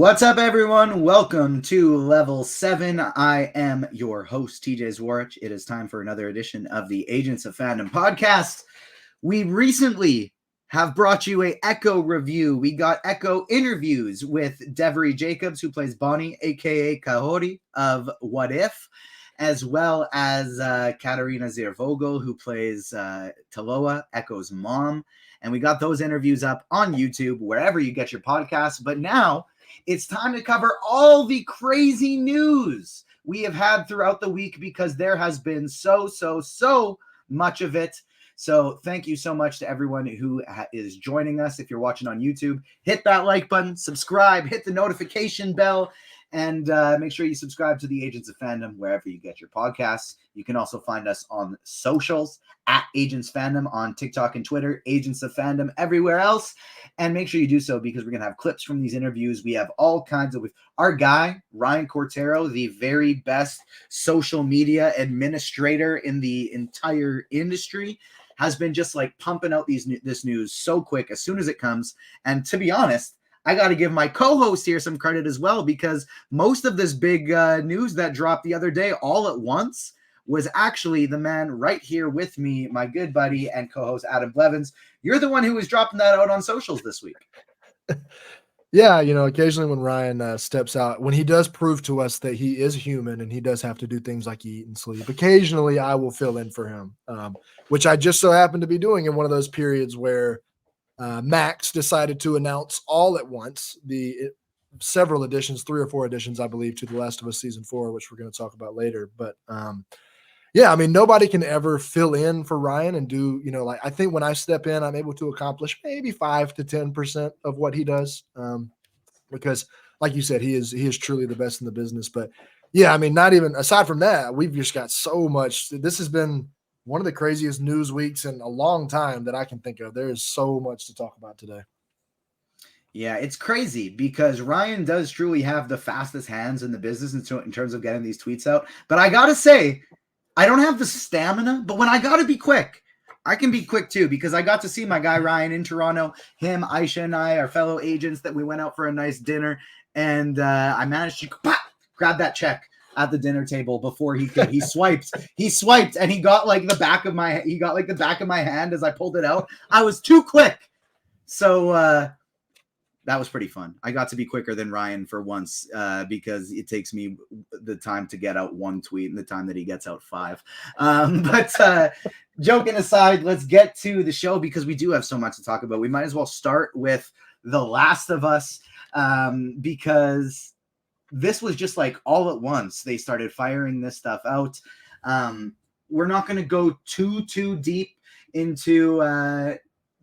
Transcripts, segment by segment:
What's up, everyone? Welcome to Level 7. I am your host, TJ Zwarich. It is time for another edition of the Agents of Fandom podcast. We recently have brought you a Echo review. We got Echo interviews with Devery Jacobs, who plays Bonnie, aka Kahori of What If, as well as Katarina Ziervogel, who plays Taloa, Echo's mom. And we got those interviews up on YouTube, wherever you get your podcasts. But now it's time to cover all the crazy news we have had throughout the week, because there has been so much of it. So thank you so much to everyone who is joining us. If you're watching on YouTube, hit that like button, subscribe, hit the notification bell, and make sure you subscribe to the Agents of Fandom wherever you get your podcasts. You can also find us on socials at Agents Fandom on TikTok and Twitter, Agents of Fandom everywhere else. And make sure you do so, because we're going to have clips from these interviews. We have all kinds of, our guy, Ryan Cortero, the very best social media administrator in the entire industry, has been just like pumping out this news so quick as soon as it comes. And to be honest, I got to give my co-host here some credit as well, because most of this big news that dropped the other day all at once was actually the man right here with me, my good buddy and co-host Adam Blevins. You're the one who was dropping that out on socials this week. Yeah, occasionally when Ryan steps out, when he does prove to us that he is human and he does have to do things like eat and sleep, occasionally I will fill in for him, which I just so happen to be doing in one of those periods where Max decided to announce all at once several additions, 3 or 4 additions, I believe, to The Last of Us Season 4, which we're going to talk about later. But yeah, I mean, nobody can ever fill in for Ryan and do, I think when I step in, I'm able to accomplish maybe 5 to 10% of what he does. Because like you said, he is truly the best in the business. But yeah, I mean, not even aside from that, we've just got so much. This has been one of the craziest news weeks in a long time that I can think of. There is so much to talk about today. Yeah, it's crazy because Ryan does truly have the fastest hands in the business in terms of getting these tweets out. But I got to say, I don't have the stamina, but when I got to be quick, I can be quick too, because I got to see my guy Ryan in Toronto. Him, Aisha, and I, our fellow agents, that we went out for a nice dinner, and I managed to grab that check at the dinner table before he could. He swiped, and he got like the back of my hand as I pulled it out. I was too quick, so that was pretty fun. I got to be quicker than Ryan for once, because it takes me the time to get out one tweet and the time that he gets out 5. But joking aside, let's get to the show, because we do have so much to talk about. We might as well start with The Last of Us, because this was just like all at once. They started firing this stuff out. We're not going to go too deep into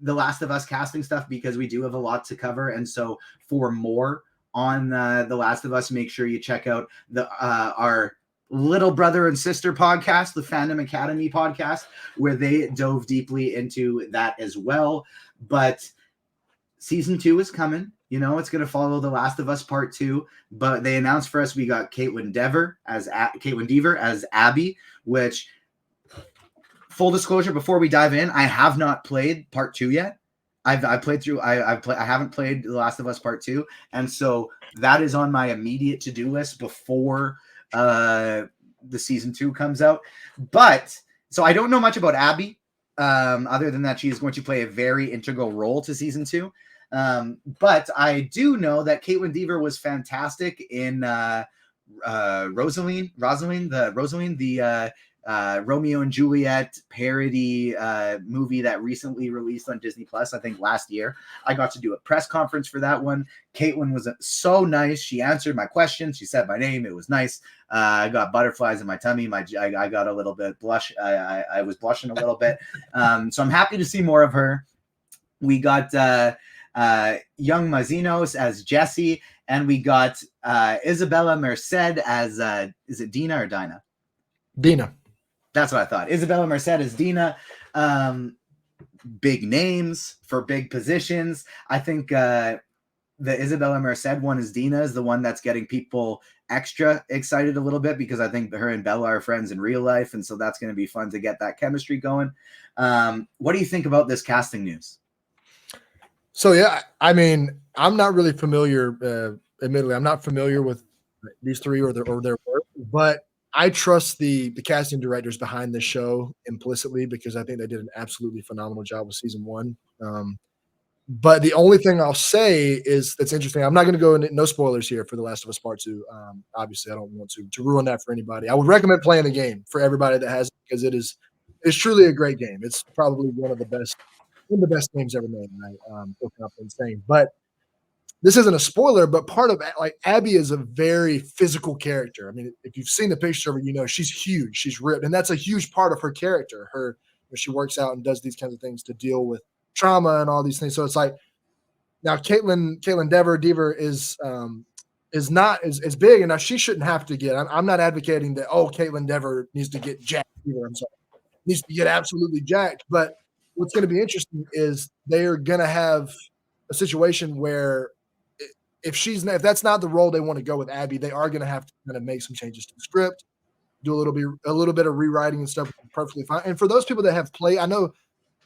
The Last of Us casting stuff, because we do have a lot to cover. And so for more on The Last of Us, make sure you check out our little brother and sister podcast, the Fandom Academy podcast, where they dove deeply into that as well. But season 2 is coming. It's going to follow The Last of Us Part 2, but they announced for us we got Caitlin Dever as Abby, which, full disclosure, before we dive in, I have not played Part 2 yet. I haven't played The Last of Us Part 2, and so that is on my immediate to-do list before the season 2 comes out. But so I don't know much about Abby, other than that she is going to play a very integral role to season 2. But I do know that Caitlin Dever was fantastic in Rosalind, the Romeo and Juliet parody movie that recently released on Disney Plus, I think last year. I got to do a press conference for that one. Caitlin was so nice. She answered my questions. She said my name. It was nice. I got butterflies in my tummy. I got a little bit blush. I was blushing a little bit. So I'm happy to see more of her. We got young Mazinos as Jesse, and we got Isabella Merced as is it Dina or Dinah? Dina. That's what I thought. Isabella Merced as Dina. Big names for big positions. I think the Isabella Merced one is Dina is the one that's getting people extra excited a little bit, because I think her and Bella are friends in real life, and so that's going to be fun to get that chemistry going. What do you think about this casting news? So yeah, I mean, I'm not really familiar admittedly, I'm not familiar with these three or their work, but I trust the casting directors behind this show implicitly because I think they did an absolutely phenomenal job with season one. But the only thing I'll say is that's interesting. I'm not going to go into no spoilers here for The Last of Us Part Two. Obviously, I don't want to ruin that for anybody. I would recommend playing the game for everybody that has it because it's truly a great game. It's probably one of the best games ever made. And I feel confident saying, but this isn't a spoiler. But part of like Abby is a very physical character. I mean, if you've seen the picture of her, you know she's huge, she's ripped, and that's a huge part of her character. When she works out and does these kinds of things to deal with trauma and all these things. So it's like now Caitlin Dever is not as big, and now she shouldn't have to get. I'm not advocating that Caitlin Dever needs to get jacked either. I'm sorry, needs to get absolutely jacked. But what's going to be interesting is they are going to have a situation where if that's not the role they want to go with Abby, they are going to have to kind of make some changes to the script, do a little bit of rewriting and stuff. Perfectly fine. And for those people that have played, I know.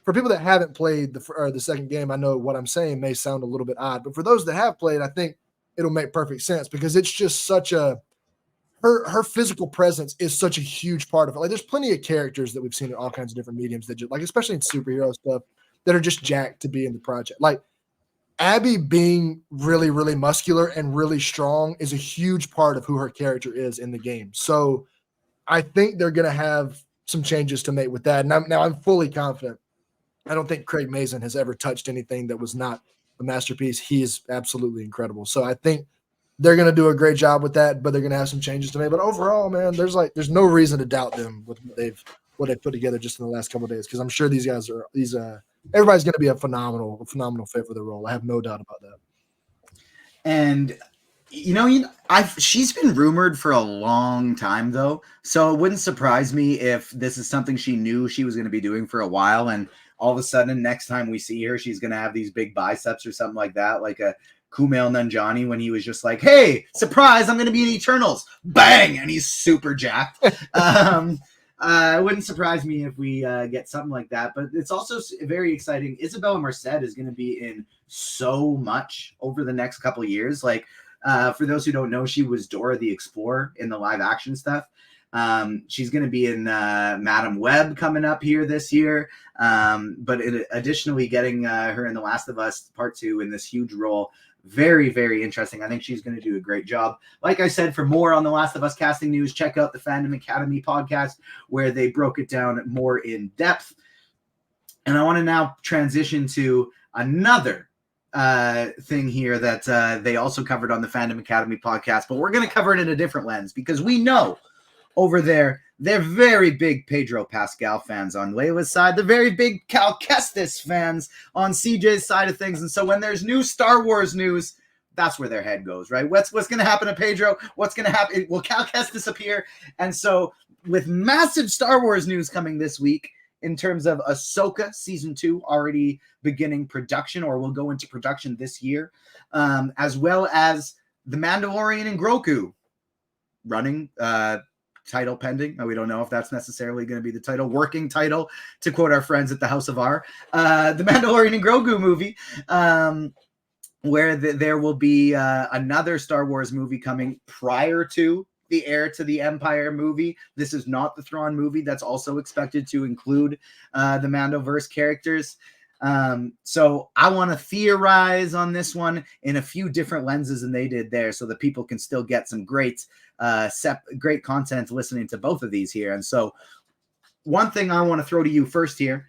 For people that haven't played the second game, I know what I'm saying may sound a little bit odd, but for those that have played, I think it'll make perfect sense because it's just such her physical presence is such a huge part of it. Like there's plenty of characters that we've seen in all kinds of different mediums that just like, especially in superhero stuff, that are just jacked to be in the project. Like Abby being really, really muscular and really strong is a huge part of who her character is in the game. So I think they're going to have some changes to make with that. And I'm fully confident. I don't think Craig Mazin has ever touched anything that was not a masterpiece. He is absolutely incredible. So I think they're going to do a great job with that, but they're going to have some changes to make. But overall, man, there's no reason to doubt them with what they've put together just in the last couple of days because I'm sure these guys everybody's going to be a phenomenal fit for the role. I have no doubt about that. And she's been rumored for a long time though, so it wouldn't surprise me if this is something she knew she was going to be doing for a while, and all of a sudden next time we see her, she's going to have these big biceps or something like that, like a Kumail Nanjiani when he was just like, "Hey, surprise! I'm going to be in Eternals." Bang, and he's super jacked. It wouldn't surprise me if we get something like that, but it's also very exciting. Isabella Merced is going to be in so much over the next couple of years. Like, for those who don't know, she was Dora the Explorer in the live action stuff. She's going to be in Madam Web coming up here this year. But additionally getting her in The Last of Us Part 2 in this huge role. Very, very interesting. I think she's going to do a great job. Like I said, for more on The Last of Us casting news, check out the Fandom Academy podcast where they broke it down more in depth. And I want to now transition to another thing here that they also covered on the Fandom Academy podcast, but we're going to cover it in a different lens because we know over there they're very big Pedro Pascal fans on Layla's side. They're very big Cal Kestis fans on CJ's side of things. And so when there's new Star Wars news, that's where their head goes, right? What's going to happen to Pedro? What's going to happen? Will Cal Kestis appear? And so with massive Star Wars news coming this week in terms of Ahsoka Season 2 already beginning production or will go into production this year, as well as The Mandalorian and Grogu running title pending. We don't know if that's necessarily going to be the title, working title, to quote our friends at the House of R. The Mandalorian and Grogu movie, where there will be another Star Wars movie coming prior to the Heir to the Empire movie. This is not the Thrawn movie. That's also expected to include the Mandoverse characters. So I want to theorize on this one in a few different lenses than they did there so that people can still get some great content listening to both of these here. And so one thing I want to throw to you first here,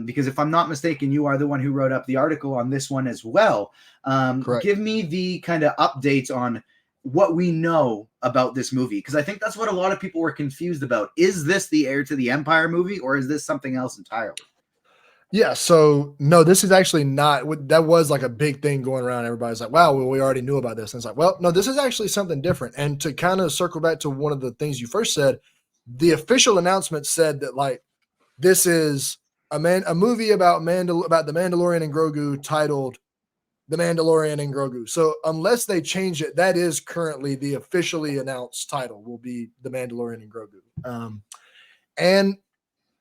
because if I'm not mistaken, you are the one who wrote up the article on this one as well. Give me the kind of updates on what we know about this movie, because I think that's what a lot of people were confused about. Is this the Heir to the Empire movie, or is this something else entirely? Yeah, so no, this is actually not. That was like a big thing going around. Everybody's like, wow, well, we already knew about this. And it's like, well, no, this is actually something different. And to kind of circle back to one of the things you first said, the official announcement said that like this is a movie about the Mandalorian and Grogu titled The Mandalorian and Grogu. So unless they change it, that is currently the officially announced title will be The Mandalorian and Grogu. And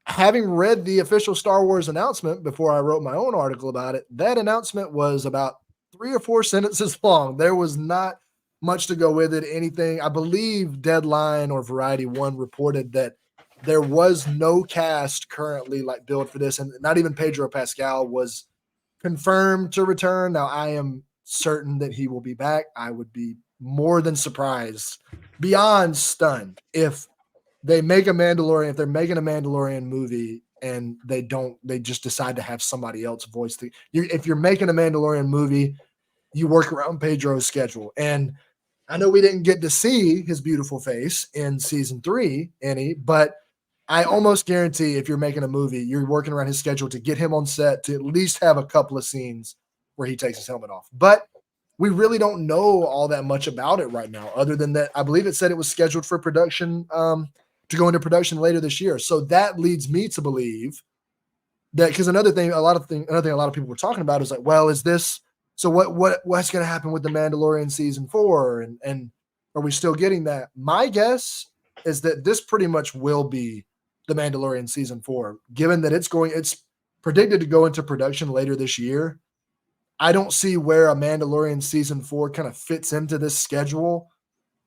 having read the official Star Wars announcement before I wrote my own article about it, that announcement was about 3 or 4 sentences long. There was not much to go with it. Anything, I believe Deadline or Variety One reported that there was no cast currently like billed for this, and not even Pedro Pascal was confirmed to return. Now, I am certain that he will be back. I would be more than surprised, beyond stunned, if they make a Mandalorian, if they're making a Mandalorian movie and they just decide to have somebody else voice if you're making a Mandalorian movie, you work around Pedro's schedule. And I know we didn't get to see his beautiful face in season 3, any, but I almost guarantee if you're making a movie, you're working around his schedule to get him on set to at least have a couple of scenes where he takes his helmet off. But we really don't know all that much about it right now, other than that I believe it said it was scheduled for production to go into production later this year. So that leads me to believe that, because another thing a lot of people were talking about is like, well, is this so what's going to happen with the Mandalorian season 4, and are we still getting that? My guess is that this pretty much will be the Mandalorian season 4, given that it's predicted to go into production later this year. I don't see where a Mandalorian season 4 kind of fits into this schedule,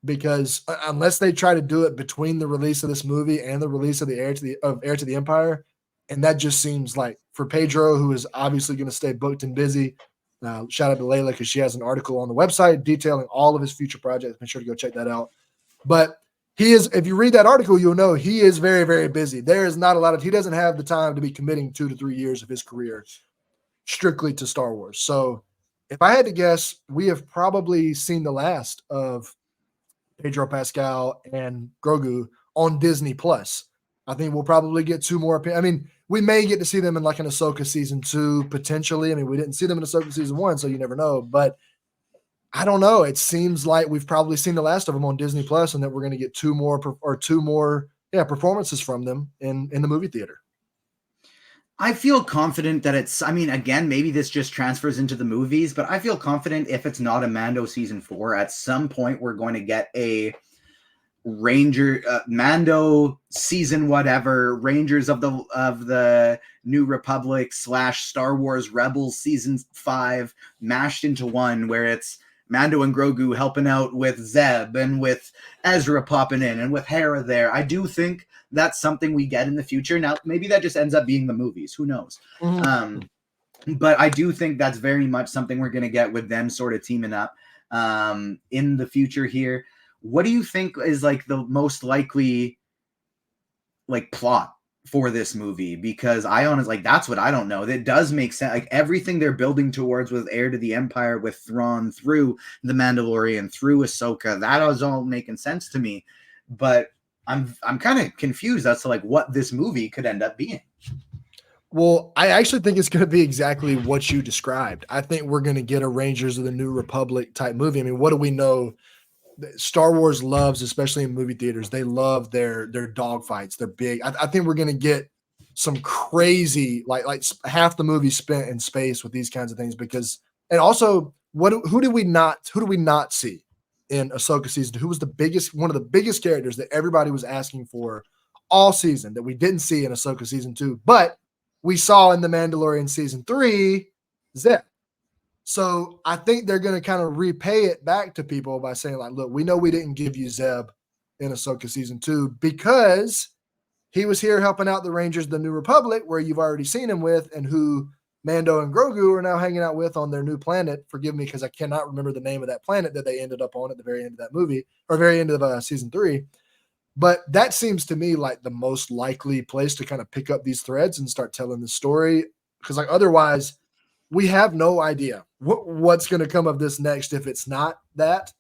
because unless they try to do it between the release of this movie and the release of Heir to the Empire, and that just seems like, for Pedro, who is obviously going to stay booked and busy. Shout out to Layla, because she has an article on the website detailing all of his future projects. Make sure to go check that out. But if you read that article, you'll know he is very, very busy. There is not he doesn't have the time to be committing 2 to 3 years of his career strictly to Star Wars. So if I had to guess, we have probably seen the last of Pedro Pascal and Grogu on Disney Plus. I think we'll probably get 2 more. I mean, we may get to see them in like an Ahsoka season 2 potentially. I mean, we didn't see them in Ahsoka season 1, so you never know. But I don't know. It seems like we've probably seen the last of them on Disney Plus, and that we're going to get 2 more performances from them in the movie theater. I feel confident that again, maybe this just transfers into the movies, but I feel confident if it's not a Mando season 4, at some point we're going to get a Mando season whatever, Rangers of the New Republic / Star Wars Rebels season 5 mashed into one, where it's Mando and Grogu helping out with Zeb and with Ezra popping in and with Hera there. I do think that's something we get in the future. Now, maybe that just ends up being the movies. Who knows? Mm-hmm. But I do think that's very much something we're going to get with them sort of teaming up in the future here. What do you think is like the most likely like plot for this movie? Because I honestly, like, that's what I don't know. That does make sense. Like everything they're building towards with Heir to the Empire, with Thrawn, through the Mandalorian, through Ahsoka, that is all making sense to me. But I'm kind of confused as to like what this movie could end up being. Well, I actually think it's going to be exactly what you described. I think we're going to get a Rangers of the New Republic type movie. I mean, what do we know? Star Wars loves, especially in movie theaters, they love their dogfights. They're big. I think we're going to get some crazy, like half the movie spent in space with these kinds of things. Because, and also, who do we not see in Ahsoka season 2? Who was one of the biggest characters that everybody was asking for all season that we didn't see in Ahsoka season 2, but we saw in the Mandalorian season 3, Zeb. So I think they're going to kind of repay it back to people by saying, like, look, we know we didn't give you Zeb in Ahsoka season 2 because he was here helping out the Rangers of the New Republic, where you've already seen him with, and who Mando and Grogu are now hanging out with on their new planet. Forgive me, because I cannot remember the name of that planet that they ended up on at the very end of that movie, or very end of season 3. But that seems to me like the most likely place to kind of pick up these threads and start telling the story. Because like otherwise, we have no idea what's going to come of this next if it's not that.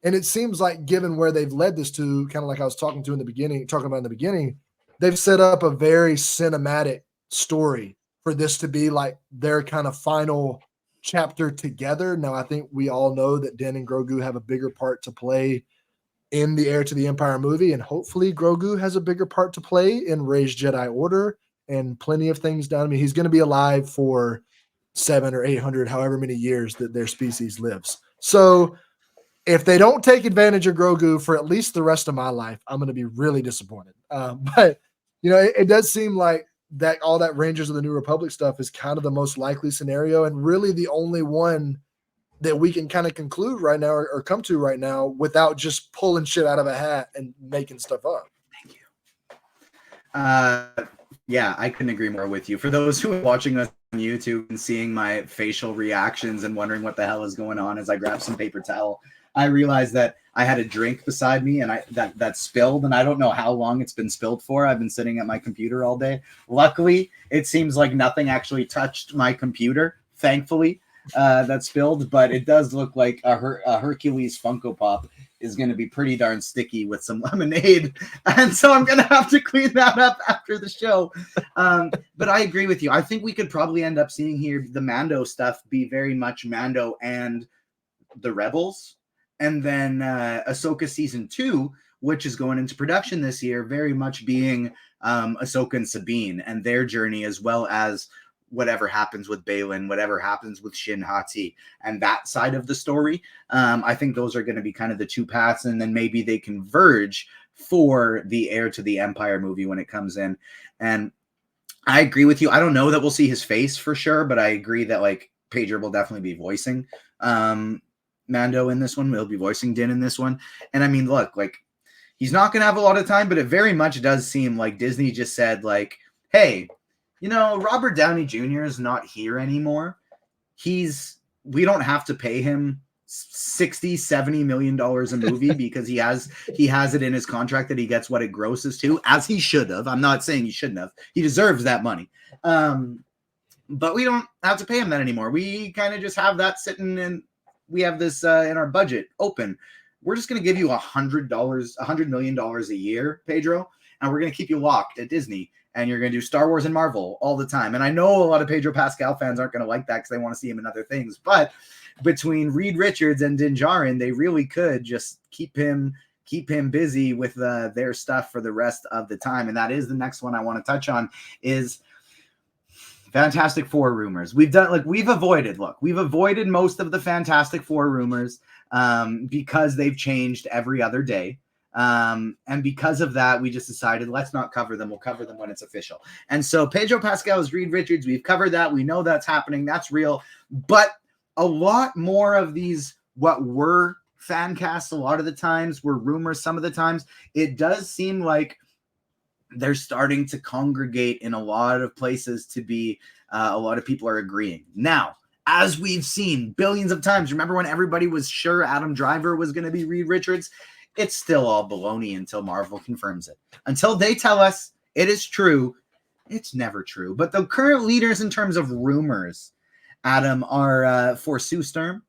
And it seems like, given where they've led this to, kind of like I was talking about in the beginning, they've set up a very cinematic story for this to be like their kind of final chapter together. Now, I think we all know that Din and Grogu have a bigger part to play in the Heir to the Empire movie, and hopefully Grogu has a bigger part to play in Rey's Jedi Order and plenty of things down. I mean, he's going to be alive for 700 or 800, however many years that their species lives. So if they don't take advantage of Grogu for at least the rest of my life, I'm going to be really disappointed. But, you know, it does seem like that all that Rangers of the New Republic stuff is kind of the most likely scenario, and really the only one that we can kind of conclude right now or come to right now without just pulling shit out of a hat and making stuff up. Thank you. Yeah, I couldn't agree more with you. For those who are watching us on YouTube and seeing my facial reactions and wondering what the hell is going on as I grab some paper towel, I realized that I had a drink beside me and that spilled, and I don't know how long it's been spilled for. I've been sitting at my computer all day. Luckily, it seems like nothing actually touched my computer, thankfully, that spilled, but it does look like a Hercules Funko Pop is going to be pretty darn sticky with some lemonade. And so I'm going to have to clean that up after the show. But I agree with you. I think we could probably end up seeing here the Mando stuff be very much Mando and the Rebels. And then Ahsoka season 2, which is going into production this year, very much being Ahsoka and Sabine and their journey, as well as whatever happens with Balin, whatever happens with Shin Hati, and that side of the story. I think those are going to be kind of the two paths, and then maybe they converge for the Heir to the Empire movie when it comes in. And I agree with you. I don't know that we'll see his face for sure, but I agree that like Pedro will definitely be voicing Mando in this one. He'll be voicing Din in this one. And I mean, look, like he's not going to have a lot of time, but it very much does seem like Disney just said like, hey, you know, Robert Downey Jr. is not here anymore. We don't have to pay him $60-70 million a movie because he has it in his contract that he gets what it grosses to, as he should have. I'm not saying he shouldn't have. He deserves that money. But we don't have to pay him that anymore. We kind of just have that sitting in. We have this in our budget open. We're just going to give you $100 million a year, Pedro, and we're going to keep you locked at Disney. And you're going to do Star Wars and Marvel all the time. And I know a lot of Pedro Pascal fans aren't going to like that because they want to see him in other things. But between Reed Richards and Din Djarin, they really could just keep him busy with their stuff for the rest of the time. And that is the next one I want to touch on is Fantastic Four rumors. We've avoided most of the Fantastic Four rumors because they've changed every other day. And because of that, we just decided let's not cover them. We'll cover them when it's official. And so Pedro Pascal is Reed Richards. We've covered that. We know that's happening. That's real. But a lot more of these, what were fan casts a lot of the times, were rumors some of the times. It does seem like they're starting to congregate in a lot of places to be, a lot of people are agreeing. Now, as we've seen billions of times, remember when everybody was sure Adam Driver was going to be Reed Richards? It's still all baloney until Marvel confirms it. Until they tell us it is true, it's never true. But the current leaders in terms of rumors, Adam, are for Sue Storm,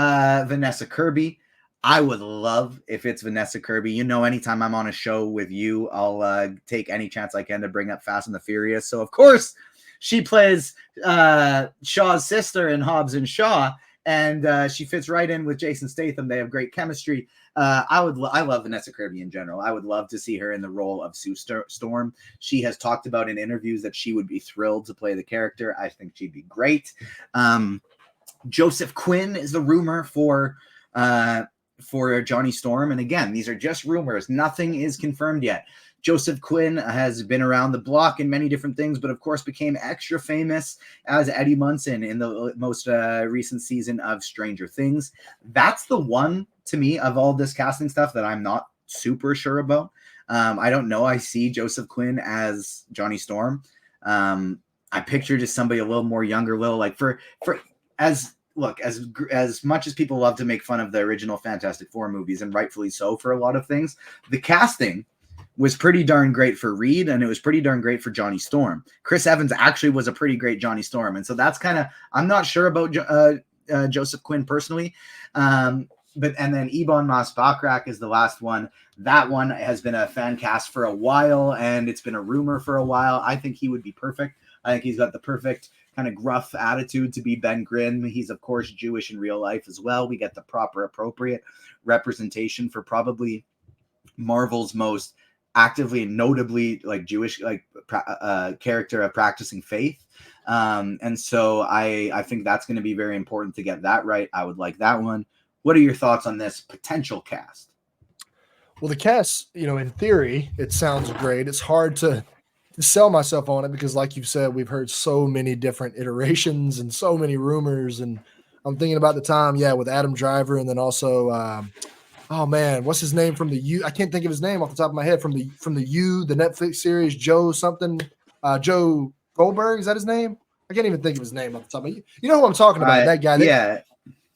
Vanessa Kirby. I would love if it's Vanessa Kirby. You know, anytime I'm on a show with you, I'll take any chance I can to bring up Fast and the Furious. So, of course, she plays Shaw's sister in Hobbs and Shaw. And she fits right in with Jason Statham. They have great chemistry. I love Vanessa Kirby in general. I would love to see her in the role of Sue Storm. She has talked about in interviews that she would be thrilled to play the character. I think she'd be great. Joseph Quinn is the rumor for Johnny Storm. And again, these are just rumors. Nothing is confirmed yet. Joseph Quinn has been around the block in many different things, but of course became extra famous as Eddie Munson in the most recent season of Stranger Things. That's the one, to me, of all this casting stuff that I'm not super sure about. I don't know. I see Joseph Quinn as Johnny Storm. I picture just somebody a little more younger, as much as people love to make fun of the original Fantastic Four movies, and rightfully so for a lot of things, the casting was pretty darn great for Reed, and it was pretty darn great for Johnny Storm. Chris Evans actually was a pretty great Johnny Storm, and so that's kind of, I'm not sure about Joseph Quinn personally, and then Ebon Moss-Bachrach is the last one. That one has been a fan cast for a while, and it's been a rumor for a while. I think he would be perfect. I think he's got the perfect kind of gruff attitude to be Ben Grimm. He's, of course, Jewish in real life as well. We get the proper, appropriate representation for probably Marvel's most actively and notably like Jewish character of practicing faith. And so I think that's going to be very important to get that right. I would like that one. What are your thoughts on this potential cast? Well, the cast, in theory, it sounds great. It's hard to sell myself on it because, like you've said, we've heard so many different iterations and so many rumors. And I'm thinking about the time, with Adam Driver, and then also, oh man, what's his name from the U? I can't think of his name off the top of my head from the U, the Netflix series, Joe something, Joe Goldberg. Is that his name? I can't even think of his name off the top. You know who I'm talking about? That guy. Yeah.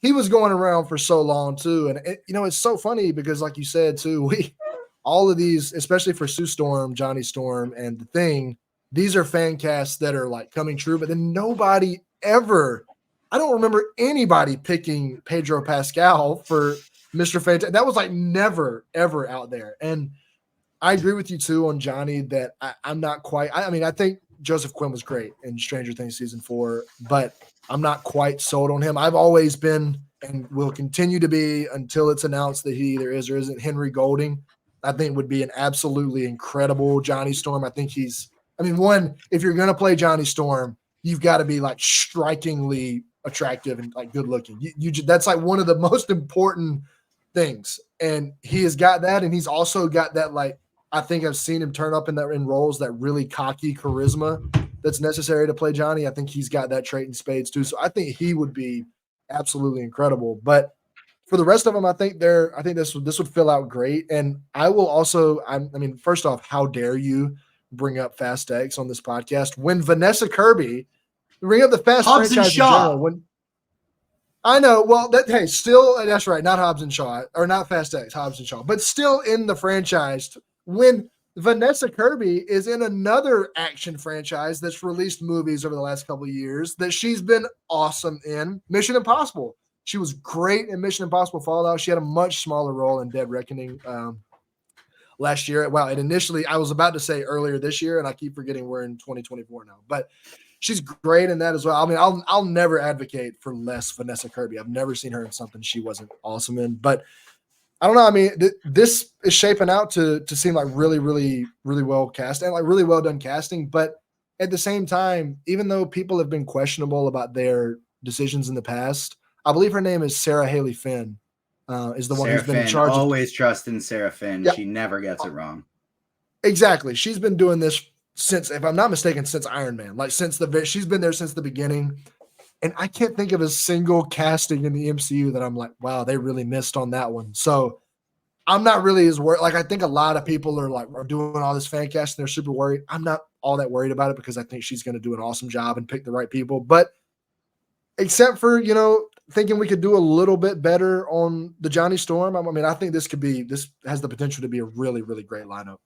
He was going around for so long too, and it's so funny because, like you said too, all of these, especially for Sue Storm, Johnny Storm, and the Thing, these are fan casts that are like coming true. But then nobody ever, I don't remember anybody picking Pedro Pascal for Mr. Fantastic. That was like never ever out there. And I agree with you too on Johnny that I'm not quite. I mean, I think Joseph Quinn was great in Stranger Things season 4, but I'm not quite sold on him. I've always been and will continue to be until it's announced that he either is or isn't Henry Golding. I think would be an absolutely incredible Johnny Storm. I think one, if you're going to play Johnny Storm, you've got to be like strikingly attractive and like good looking. That's like one of the most important things. And he has got that. And he's also got that, like, I think I've seen him turn up in roles, that really cocky charisma that's necessary to play Johnny. I think he's got that trait in spades too. So I think he would be absolutely incredible. But for the rest of them, I think this would fill out great. And I will also, first off, how dare you bring up Fast X on this podcast when Vanessa Kirby bring up the Fast Hobbs franchise and Shaw. in general? I know. Well, still, that's right. Not Hobbs and Shaw, or not Fast X, Hobbs and Shaw, but still in the franchise. When Vanessa Kirby is in another action franchise that's released movies over the last couple of years that she's been awesome in, Mission Impossible. She was great in Mission Impossible Fallout. She had a much smaller role in Dead Reckoning last year. Wow, and initially, I was about to say earlier this year, and I keep forgetting we're in 2024 now. But she's great in that as well. I mean, I'll never advocate for less Vanessa Kirby. I've never seen her in something she wasn't awesome in. But I don't know. I mean, this is shaping out to seem like really, really, really well cast and like really well done casting. But at the same time, even though people have been questionable about their decisions in the past, I believe her name is Sarah Haley Finn. Is the one Sarah who's been Finn, in charge. Always trust in Sarah Finn. Yeah. She never gets it wrong. Exactly. She's been doing this since, if I'm not mistaken, since Iron Man. Like she's been there since the beginning. And I can't think of a single casting in the MCU that I'm like, wow, they really missed on that one. So I'm not really as worried. Like, I think a lot of people are doing all this fan casting. They're super worried. I'm not all that worried about it because I think she's going to do an awesome job and pick the right people. But except for, thinking we could do a little bit better on the Johnny Storm. I mean, I think this has the potential to be a really, really great lineup.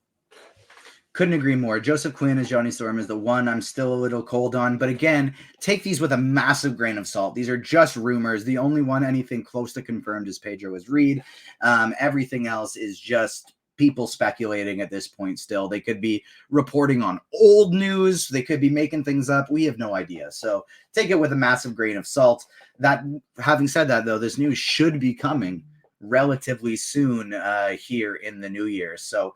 Couldn't agree more. Joseph Quinn as Johnny Storm is the one I'm still a little cold on. But again, take these with a massive grain of salt. These are just rumors. The only one anything close to confirmed is Pedro Reed. Everything else is just people speculating at this point still. They could be reporting on old news. They could be making things up. We have no idea. So take it with a massive grain of salt. That, having said that, though, this news should be coming relatively soon here in the new year. So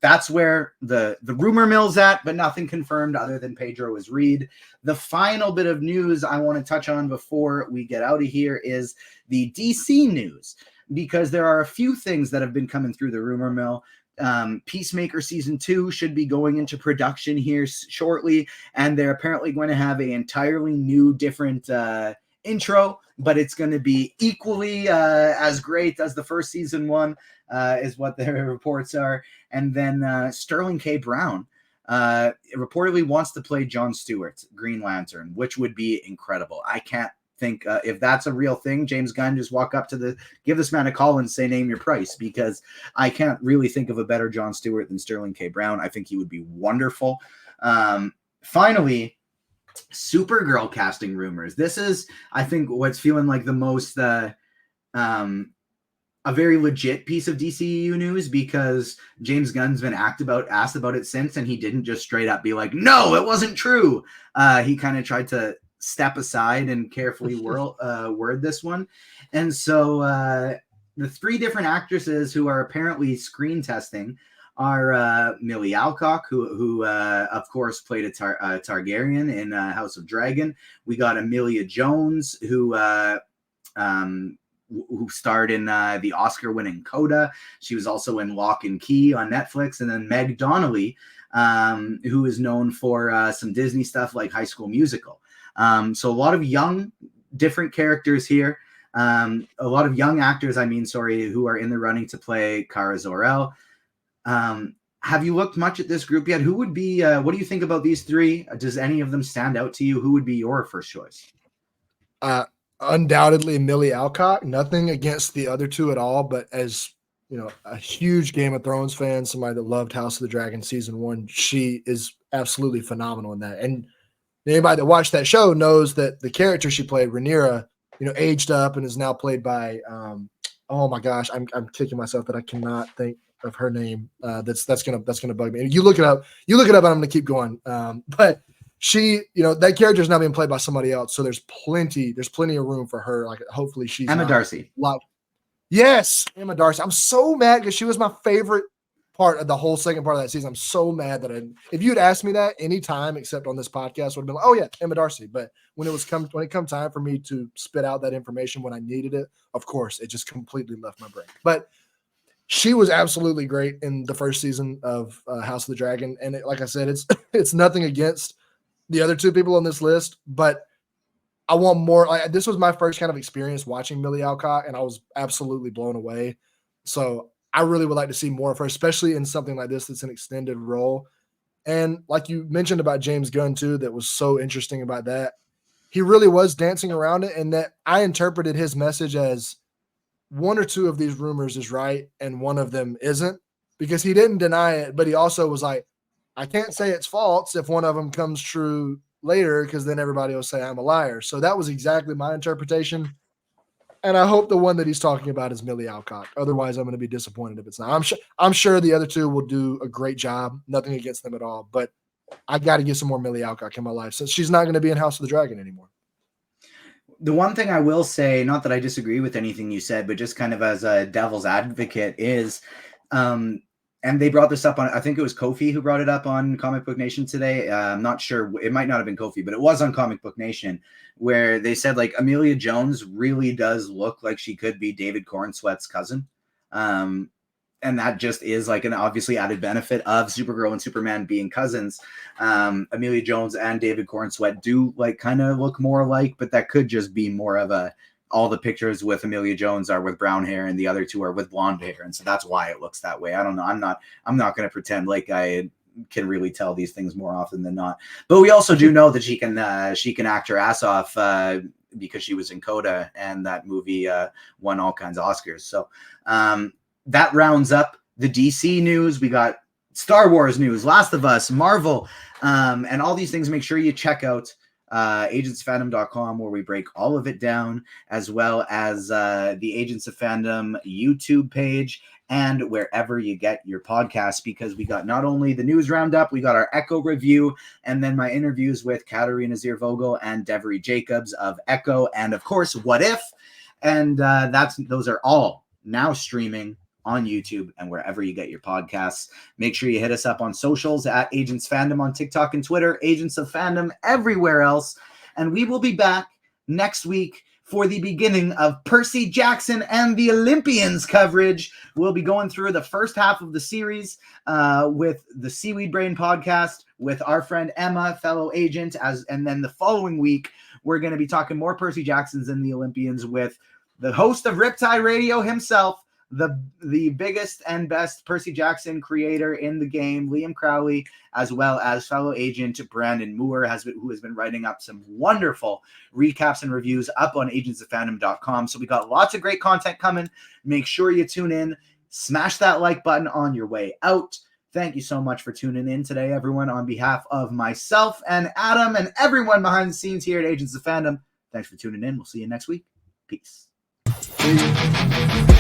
that's where the rumor mill's at, but nothing confirmed other than Pedro Reed. The final bit of news I want to touch on before we get out of here is the DC news, because there are a few things that have been coming through the rumor mill. Peacemaker season 2 should be going into production here shortly, and they're apparently going to have an entirely new, different intro, but it's going to be equally as great as the first season one, is what the reports are. And then Sterling K. Brown reportedly wants to play Jon Stewart, Green Lantern, which would be incredible. I can't think if that's a real thing. James Gunn, just walk up to give this man a call and say, name your price, because I can't really think of a better Jon Stewart than Sterling K. Brown. I think he would be wonderful. Finally, Supergirl casting rumors. This is, I think, what's feeling like the most a very legit piece of DCEU news, because James Gunn's been asked about it since, and he didn't just straight up be like, no, it wasn't true. He kind of tried to step aside and carefully word this one. And so the 3 different actresses who are apparently screen testing are Millie Alcock, who of course played a Targaryen in House of Dragon. We got Amelia Jones, who who starred in the Oscar-winning Coda. She was also in Lock and Key on Netflix. And then Meg Donnelly, who is known for some Disney stuff like High School Musical. So a lot of young, different characters here. A lot of young actors, who are in the running to play Kara Zor-El. Have you looked much at this group yet? Who would be, what do you think about these three? Does any of them stand out to you? Who would be your first choice? Undoubtedly Millie Alcock. Nothing against the other two at all, but as you know, a huge Game of Thrones fan, somebody that loved House of the Dragon season 1, she is absolutely phenomenal in that. And anybody that watched that show knows that the character she played, Rhaenyra, aged up and is now played by oh my gosh, I'm kicking myself that I cannot think of her name. That's gonna bug me. You look it up, and I'm gonna keep going. But she, that character is now being played by somebody else, so there's plenty of room for her. Like, hopefully she's Emma Darcy. Yes, Emma Darcy. I'm so mad because she was my favorite part of the whole second part of that season. I'm so mad that if you'd asked me that any time except on this podcast, would have been like, oh yeah, Emma Darcy. But when it come time for me to spit out that information when I needed it, of course, it just completely left my brain. But she was absolutely great in the first season of House of the Dragon. And like I said, it's nothing against the other two people on this list, but I want more. This was my first kind of experience watching Millie Alcock, and I was absolutely blown away. So I really would like to see more of her, especially in something like this that's an extended role. And like you mentioned about James Gunn too, that was so interesting about that. He really was dancing around it, and that I interpreted his message as one or two of these rumors is right and one of them isn't, because he didn't deny it, but he also was like, I can't say it's false if one of them comes true later, because then everybody will say I'm a liar. So that was exactly my interpretation. And I hope the one that he's talking about is Millie Alcock. Otherwise, I'm going to be disappointed if it's not. I'm sure the other two will do a great job. Nothing against them at all. But I got to get some more Millie Alcock in my life, since she's not going to be in House of the Dragon anymore. The one thing I will say, not that I disagree with anything you said, but just kind of as a devil's advocate, is and they brought this up on, I think it was Kofi who brought it up on Comic Book Nation today. I'm not sure. It might not have been Kofi, but it was on Comic Book Nation, where they said like Amelia Jones really does look like she could be David Cornsweet's cousin. And that just is like an obviously added benefit of Supergirl and Superman being cousins. Amelia Jones and David Cornsweet do like kind of look more alike, but that could just be more of a, all the pictures with Amelia Jones are with brown hair and the other two are with blonde hair. And so that's why it looks that way. I don't know. I'm not going to pretend like I can really tell these things more often than not, but we also do know that she can act her ass off, because she was in Coda, and that movie won all kinds of Oscars. So that rounds up the DC news. We got Star Wars news, Last of Us, Marvel, and all these things. Make sure you check out agentsfandom.com, where we break all of it down, as well as the Agents of Fandom YouTube page, and wherever you get your podcasts, because we got not only the news roundup, we got our Echo review, and then my interviews with Katarina Ziervogel and Devery Jacobs of Echo, and of course, What If? And those are all now streaming on YouTube and wherever you get your podcasts. Make sure you hit us up on socials at Agents Fandom on TikTok and Twitter, Agents of Fandom everywhere else. And we will be back next week for the beginning of Percy Jackson and the Olympians coverage. We'll be going through the first half of the series with the Seaweed Brain podcast with our friend Emma, fellow agent, and then the following week, we're going to be talking more Percy Jacksons and the Olympians with the host of Riptide Radio himself, the biggest and best Percy Jackson creator in the game, Liam Crowley, as well as fellow agent Brandon Moore, who has been writing up some wonderful recaps and reviews up on agentsoffandom.com. So we got lots of great content coming. Make sure you tune in. Smash that like button on your way out. Thank you so much for tuning in today, everyone. On behalf of myself and Adam and everyone behind the scenes here at Agents of Fandom, thanks for tuning in. We'll see you next week. Peace. See you.